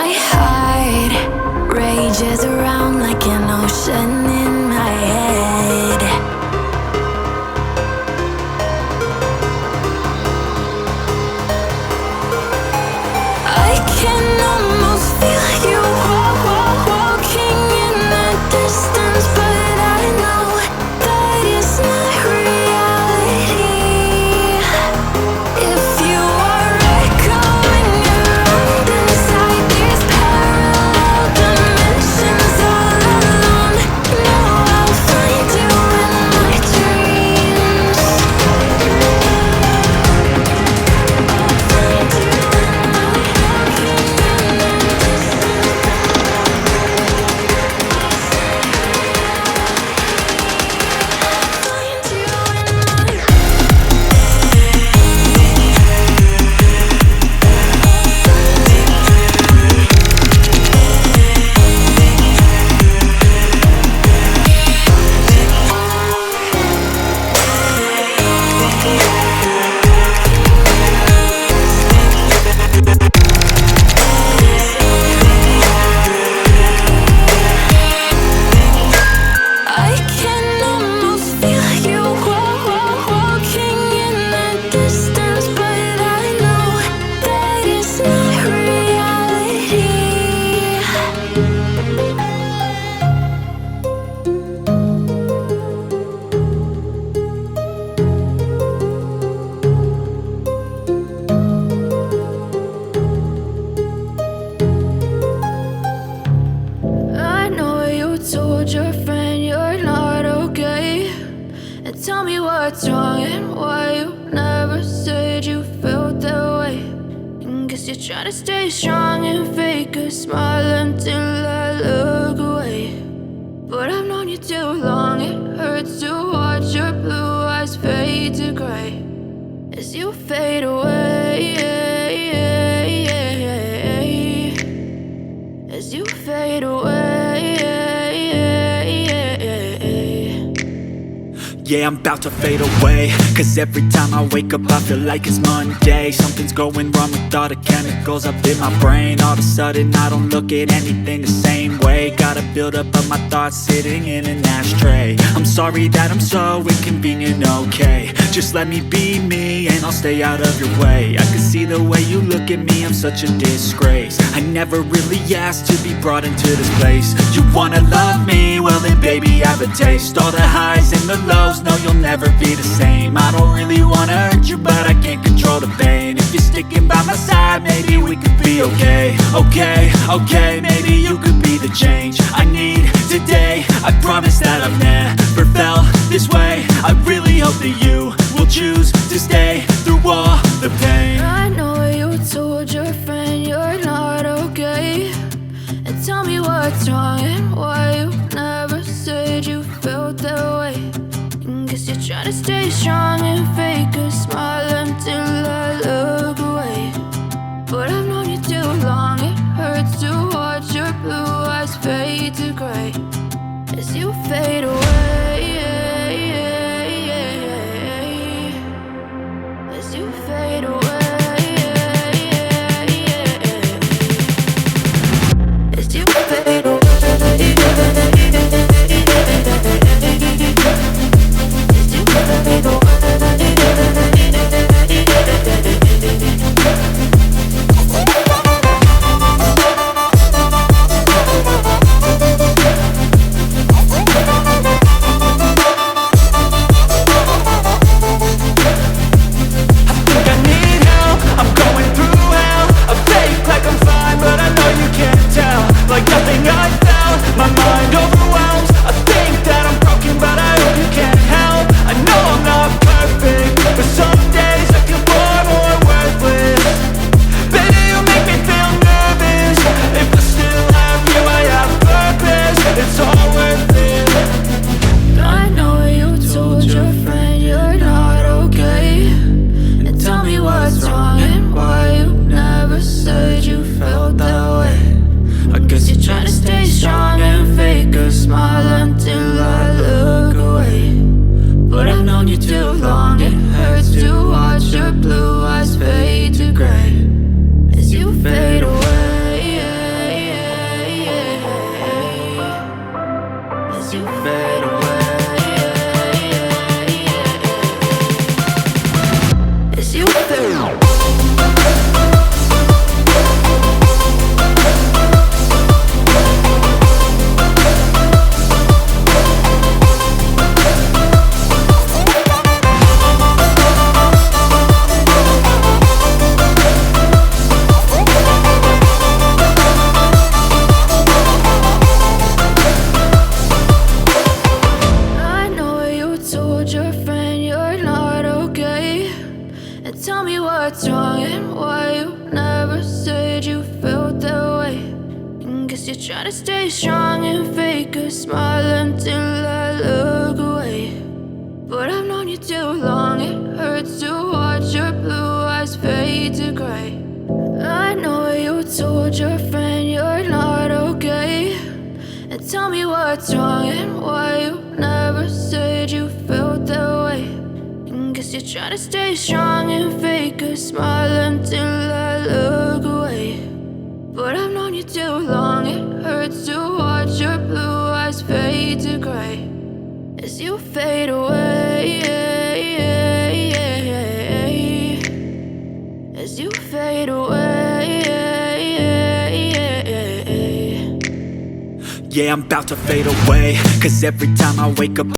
My heart rages around like an ocean in my head. I can almost feel you walking in the distance, but I know that it's not reality. If you are echoing around inside these parallel dimensions all alone, know I'll find you in my dreams. I'll find you in my walking in the I can almost feel you walking in the distance, but I know that it's not reality. I know you told your friend you're not okay, and tell me what's wrong and why you never said you felt that way. And guess you're trying to stay strong and fake a smile until I look away. But I've known you too long, it hurts to watch your blue eyes fade to gray as you fade away. As you fade away. Yeah, I'm about to fade away, cause every time I wake up I feel like it's Monday. Something's going wrong with all the chemicals up in my brain. All of a sudden I don't look at anything the same way. Gotta build up of my thoughts sitting in an ashtray. I'm sorry that I'm so inconvenient, okay. Just let me be me and I'll stay out of your way. I can see the way you look at me, I'm such a disgrace. I never really asked to be brought into this place. You wanna love me? Well then baby have a taste. All the highs and the lows, no you'll never be the same. I don't really wanna hurt you but I can't control the pain. If you're sticking by my side maybe we could be okay. Okay, maybe you could be the change I need today. I promise that I've never felt this way. I really hope that you will choose to stay through all the pain. I know you told your friend you're not okay, and tell me what's wrong and why you never said you felt that way. And guess you're trying to stay strong and fake a smile until I look away. But I've known you too long, it hurts to watch your blue eyes fade to gray as you fade away. As you fade away. As you fade away. As you fade away. Guess you're trying to stay strong and fake a smile until I look away. But I've known you too long, it hurts to watch your blue eyes fade to gray. I know you told your friend you're not okay, and tell me what's wrong and why you never said you felt that way. And guess you're trying to stay strong and fake a smile until I look away. But I've known you too long, it hurts to watch your blue eyes fade to gray as you fade away, as you fade away. Yeah, I'm about to fade away, 'cause every time I wake up